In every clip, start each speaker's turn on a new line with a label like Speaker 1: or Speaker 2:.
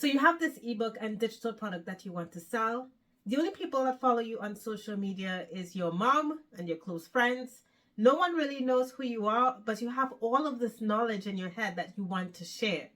Speaker 1: So you have this ebook and digital product that you want to sell. The only people that follow you on social media is your mom and your close friends. No one really knows who you are, but you have all of this knowledge in your head that you want to share.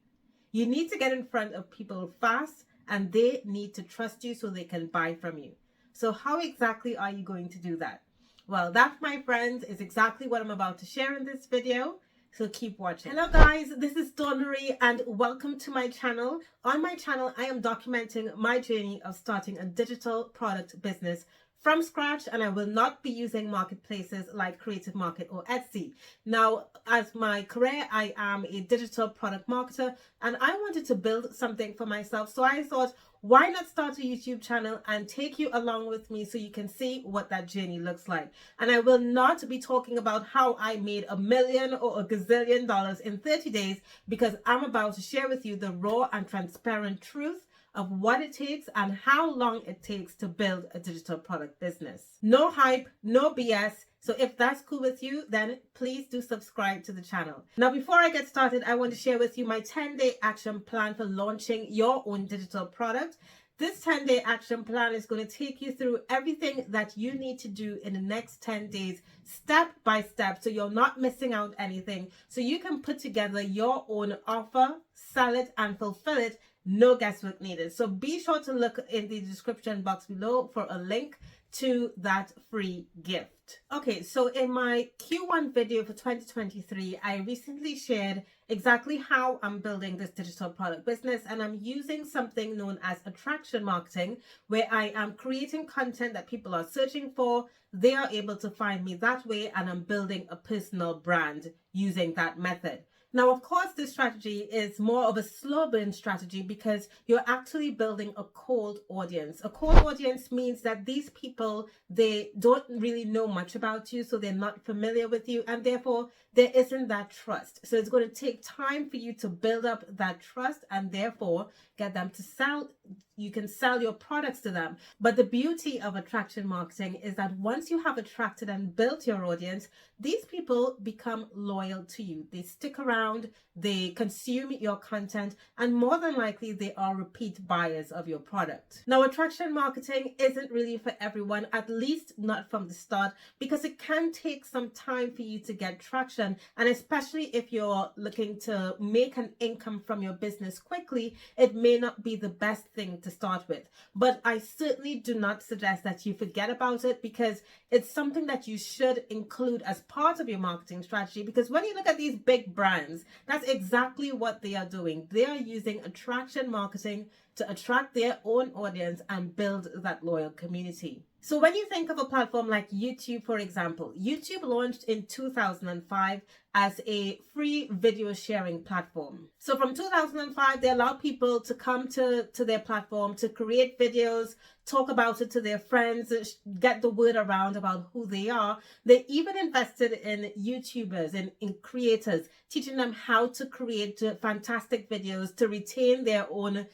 Speaker 1: You need to get in front of people fast, and they need to trust you so they can buy from you. So how exactly are you going to do that? Well, that, my friends, is exactly what I'm about to share in this video. So keep watching. Hello guys, this is Dawn and welcome to my channel. On my channel, I am documenting my journey of starting a digital product business from scratch, and I will not be using marketplaces like Creative Market or Etsy. Now, as my career, I am a digital product marketer and I wanted to build something for myself. So I thought, why not start a YouTube channel and take you along with me so you can see what that journey looks like. And I will not be talking about how I made $1 million or a gazillion dollars in 30 days, because I'm about to share with you the raw and transparent truth of what it takes and how long it takes to build a digital product business. No hype, no BS. So if that's cool with you, then please do subscribe to the channel. Now, before I get started, I want to share with you my 10-day action plan for launching your own digital product. This 10-day action plan is going to take you through everything that you need to do in the next 10 days, step by step, so you're not missing out anything, so you can put together your own offer, sell it, and fulfill it. No guesswork needed. So be sure to look in the description box below for a link to that free gift. Okay, so in my Q1 video for 2023, I recently shared exactly how I'm building this digital product business, and I'm using something known as attraction marketing, where I am creating content that people are searching for. They are able to find me that way, and I'm building a personal brand using that method. Now, of course, this strategy is more of a slow burn strategy because you're actually building a cold audience. A cold audience means that these people, they don't really know much about you, so they're not familiar with you, and therefore there isn't that trust. So it's going to take time for you to build up that trust and therefore get them to sell. You can sell your products to them. But the beauty of attraction marketing is that once you have attracted and built your audience, these people become loyal to you. They stick around, they consume your content, and more than likely they are repeat buyers of your product. Now, attraction marketing isn't really for everyone, at least not from the start, because it can take some time for you to get traction. And especially if you're looking to make an income from your business quickly, it may not be the best thing to start with. But I certainly do not suggest that you forget about it, because it's something that you should include as part of your marketing strategy. Because when you look at these big brands, that's exactly what they are doing. They are using attraction marketing to attract their own audience and build that loyal community. So when you think of a platform like YouTube, for example, YouTube launched in 2005 as a free video sharing platform. So from 2005, they allow people to come to their platform to create videos, talk about it to their friends, get the word around about who they are. They even invested in YouTubers and in creators, teaching them how to create fantastic videos to retain their own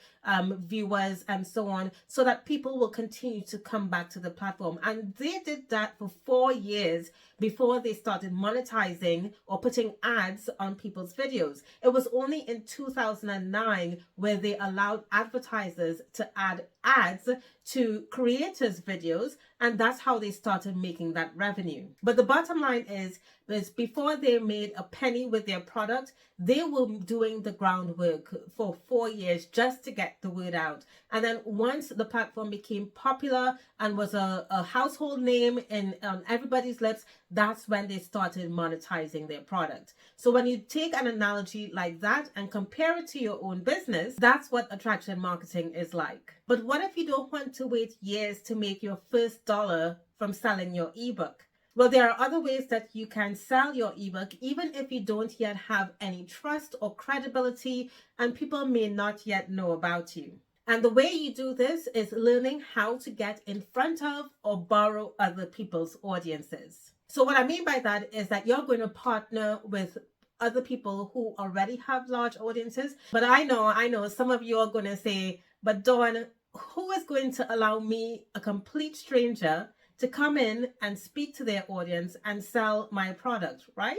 Speaker 1: viewers and so on, so that people will continue to come back to the platform. And they did that for 4 years before they started monetizing or putting ads on people's videos. It was only in 2009 where they allowed advertisers to add ads to creators' videos, and that's how they started making that revenue. But the bottom line is before they made a penny with their product, they were doing the groundwork for 4 years just to get the word out. And then once the platform became popular and was a household name on everybody's lips, that's when they started monetizing their product. So when you take an analogy like that and compare it to your own business, that's what attraction marketing is like. But what if you don't want to wait years to make your first dollar from selling your ebook? Well, there are other ways that you can sell your ebook, even if you don't yet have any trust or credibility and people may not yet know about you. And the way you do this is learning how to get in front of or borrow other people's audiences. So what I mean by that is that you're going to partner with other people who already have large audiences. But I know some of you are going to say, but Dawn, who is going to allow me, a complete stranger, to come in and speak to their audience and sell my product, right?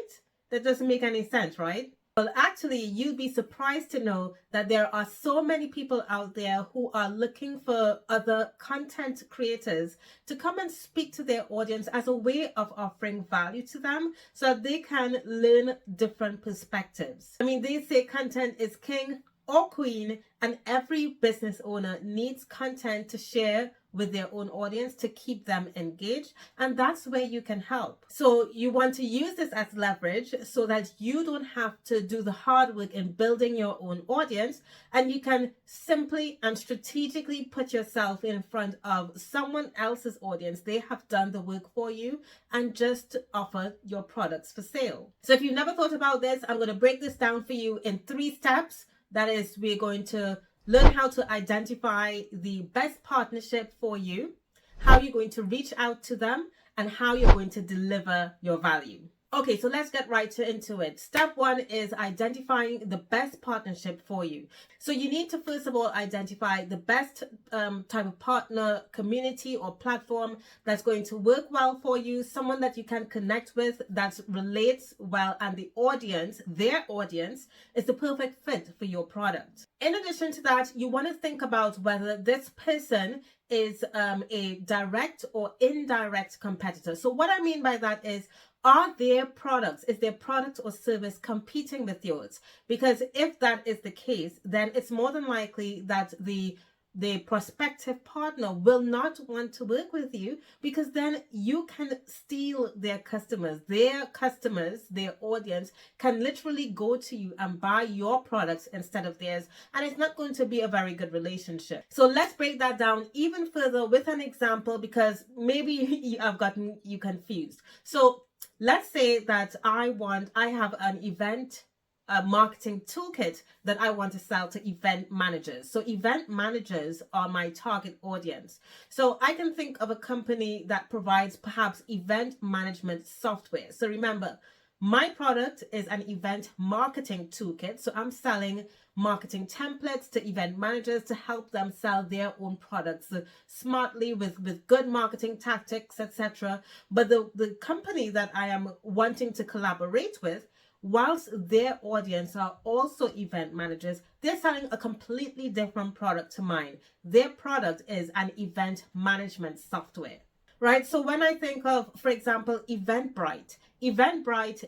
Speaker 1: That doesn't make any sense, right? Well, actually, you'd be surprised to know that there are so many people out there who are looking for other content creators to come and speak to their audience as a way of offering value to them so that they can learn different perspectives. I mean, they say content is king or queen, and every business owner needs content to share with their own audience to keep them engaged, and that's where you can help. So you want to use this as leverage so that you don't have to do the hard work in building your own audience, and you can simply and strategically put yourself in front of someone else's audience. They have done the work for you and just offer your products for sale. So if you've never thought about this, I'm going to break this down for you in 3 steps. That is, we're going to learn how to identify the best partnership for you, how you're going to reach out to them, and how you're going to deliver your value. Okay, so let's get right into it. Step 1 is identifying the best partnership for you. So you need to first of all identify the best type of partner, community or platform that's going to work well for you, someone that you can connect with that relates well, and the audience, their audience, is the perfect fit for your product. In addition to that, you want to think about whether this person is a direct or indirect competitor. So what I mean by that is, is their product or service competing with yours? Because if that is the case, then it's more than likely that the prospective partner will not want to work with you, because then you can steal their customers. Their audience can literally go to you and buy your products instead of theirs, and it's not going to be a very good relationship. So let's break that down even further with an example, because maybe I've gotten you confused. So let's say that I have an event marketing toolkit that I want to sell to event managers. So event managers are my target audience. So I can think of a company that provides perhaps event management software. So remember, my product is an event marketing toolkit. So I'm selling marketing templates to event managers to help them sell their own products smartly with good marketing tactics, etc. But the company that I am wanting to collaborate with, whilst their audience are also event managers, they're selling a completely different product to mine. Their product is an event management software, right? So when I think of, for example, Eventbrite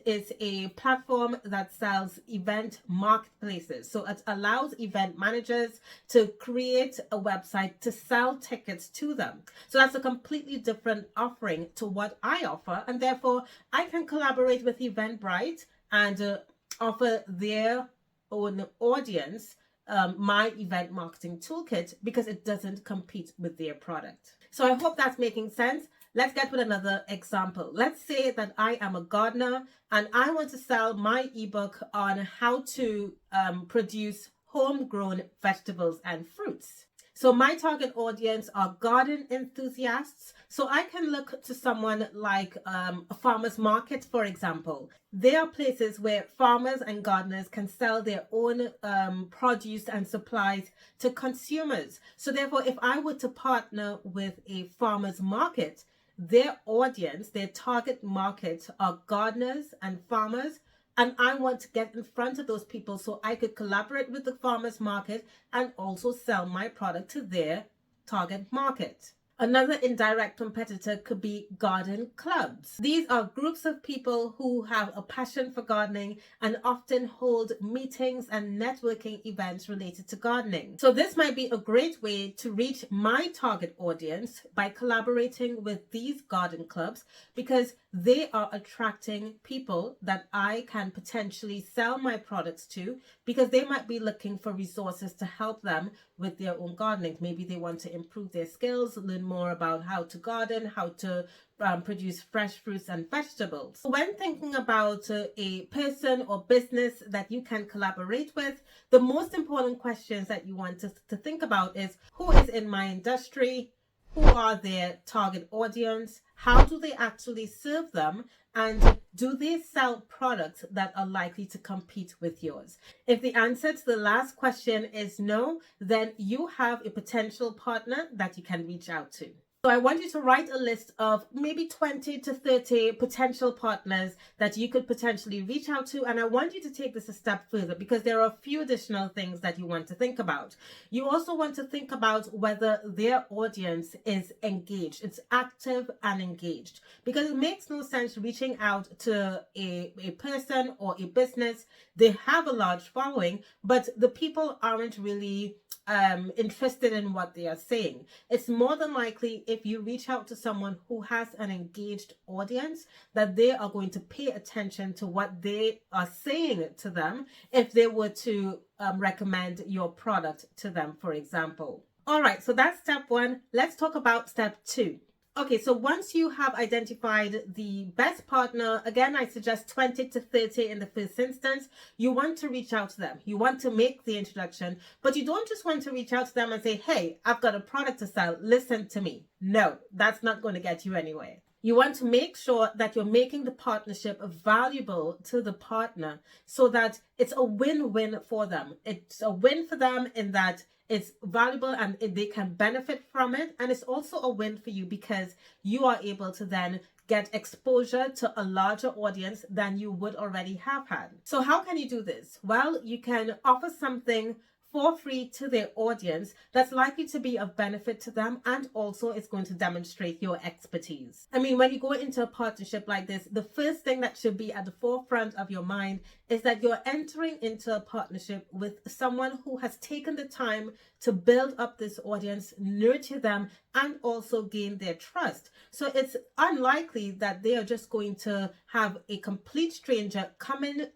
Speaker 1: is a platform that sells event marketplaces. So it allows event managers to create a website to sell tickets to them. So that's a completely different offering to what I offer. And therefore, I can collaborate with Eventbrite and offer their own audience my event marketing toolkit, because it doesn't compete with their product. So I hope that's making sense. Let's get with another example. Let's say that I am a gardener and I want to sell my ebook on how to produce homegrown vegetables and fruits. So my target audience are garden enthusiasts. So I can look to someone like a farmer's market, for example. There are places where farmers and gardeners can sell their own produce and supplies to consumers. So therefore, if I were to partner with a farmer's market, their audience, their target market are gardeners and farmers. And I want to get in front of those people so I could collaborate with the farmers market and also sell my product to their target market. Another indirect competitor could be garden clubs. These are groups of people who have a passion for gardening and often hold meetings and networking events related to gardening. So this might be a great way to reach my target audience by collaborating with these garden clubs, because they are attracting people that I can potentially sell my products to, because they might be looking for resources to help them with their own gardening. Maybe they want to improve their skills, learn more about how to garden, how to produce fresh fruits and vegetables. When thinking about a person or business that you can collaborate with, the most important questions that you want to think about is, who is in my industry? Who are their target audience? How do they actually serve them? And do they sell products that are likely to compete with yours? If the answer to the last question is no, then you have a potential partner that you can reach out to. So I want you to write a list of maybe 20 to 30 potential partners that you could potentially reach out to. And I want you to take this a step further because there are a few additional things that you want to think about. You also want to think about whether their audience is engaged. It's active and engaged, because it makes no sense reaching out to a person or a business. They have a large following, but the people aren't really interested in what they are saying. It's more than likely, if you reach out to someone who has an engaged audience, that they are going to pay attention to what they are saying to them if they were to recommend your product to them, for example. All right, so that's step one. Let's talk about step two. Okay, so once you have identified the best partner, again, I suggest 20 to 30 in the first instance. You want to reach out to them. You want to make the introduction, but you don't just want to reach out to them and say, hey, I've got a product to sell. Listen to me. No, that's not going to get you anywhere. You want to make sure that you're making the partnership valuable to the partner so that it's a win-win for them. It's a win for them in that it's valuable and they can benefit from it. And it's also a win for you because you are able to then get exposure to a larger audience than you would already have had. So how can you do this? Well, you can offer something for free to their audience that's likely to be of benefit to them, and also it's going to demonstrate your expertise. I mean, when you go into a partnership like this, the first thing that should be at the forefront of your mind is that you're entering into a partnership with someone who has taken the time to build up this audience, nurture them, and also gain their trust. So it's unlikely that they are just going to have a complete stranger come in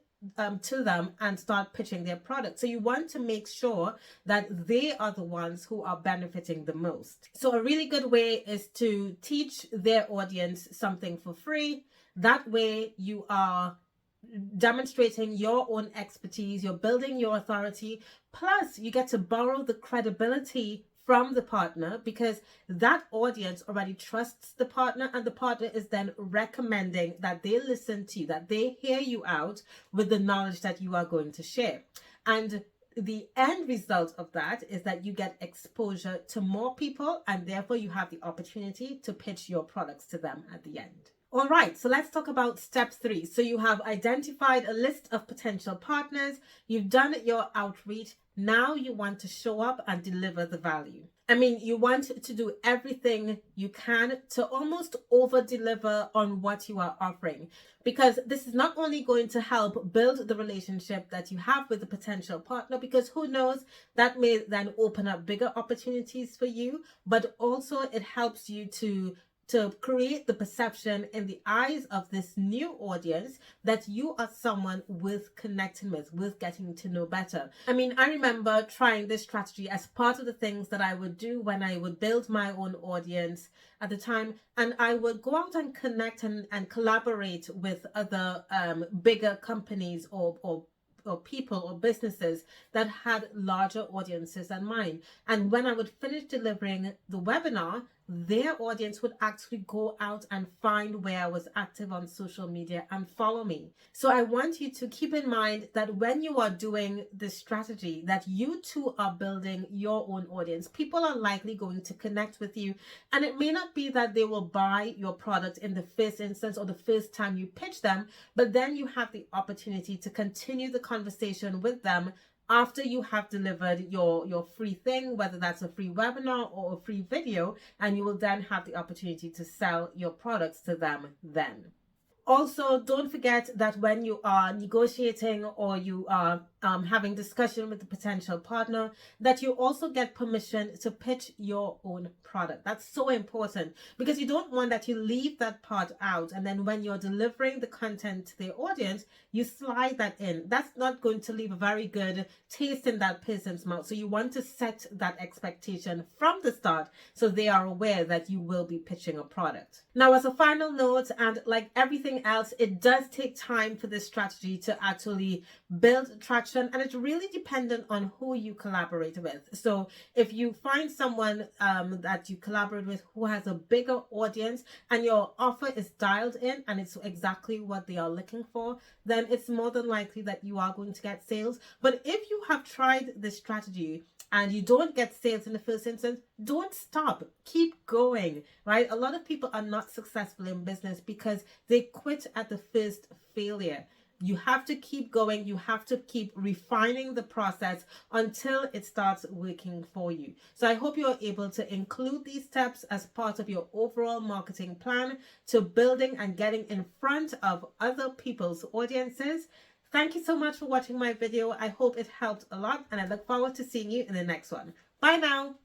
Speaker 1: to them and start pitching their product. So you want to make sure that they are the ones who are benefiting the most. So a really good way is to teach their audience something for free. That way you are demonstrating your own expertise, you're building your authority, plus you get to borrow the credibility from the partner because that audience already trusts the partner, and the partner is then recommending that they listen to you, that they hear you out with the knowledge that you are going to share. And the end result of that is that you get exposure to more people, and therefore you have the opportunity to pitch your products to them at the end. All right, so let's talk about step three. So you have identified a list of potential partners, you've done your outreach. Now you want to show up and deliver the value. I mean, you want to do everything you can to almost over deliver on what you are offering, because this is not only going to help build the relationship that you have with the potential partner, because who knows, that may then open up bigger opportunities for you, but also it helps you to create the perception in the eyes of this new audience that you are someone worth connecting with getting to know better. I mean, I remember trying this strategy as part of the things that I would do when I would build my own audience at the time, and I would go out and connect and collaborate with other bigger companies or people or businesses that had larger audiences than mine. And when I would finish delivering the webinar, their audience would actually go out and find where I was active on social media and follow me. So I want you to keep in mind that when you are doing this strategy, that you too are building your own audience. People are likely going to connect with you, and it may not be that they will buy your product in the first instance or the first time you pitch them, but then you have the opportunity to continue the conversation with them after you have delivered your free thing, whether that's a free webinar or a free video, and you will then have the opportunity to sell your products to them then. Also, don't forget that when you are negotiating or you are having discussion with the potential partner, that you also get permission to pitch your own product. That's so important, because you don't want that you leave that part out, and then when you're delivering the content to the audience, you slide that in. That's not going to leave a very good taste in that person's mouth. So you want to set that expectation from the start so they are aware that you will be pitching a product. Now, as a final note, and like everything else, it does take time for this strategy to actually build traction, and it's really dependent on who you collaborate with. So if you find someone that you collaborate with who has a bigger audience and your offer is dialed in and it's exactly what they are looking for, then it's more than likely that you are going to get sales. But if you have tried this strategy and you don't get sales in the first instance, don't stop. Keep going, right? A lot of people are not successful in business because they quit at the first failure. You have to keep going. You have to keep refining the process until it starts working for you. So I hope you're able to include these steps as part of your overall marketing plan to building and getting in front of other people's audiences. Thank you so much for watching my video. I hope it helped a lot, and I look forward to seeing you in the next one. Bye now.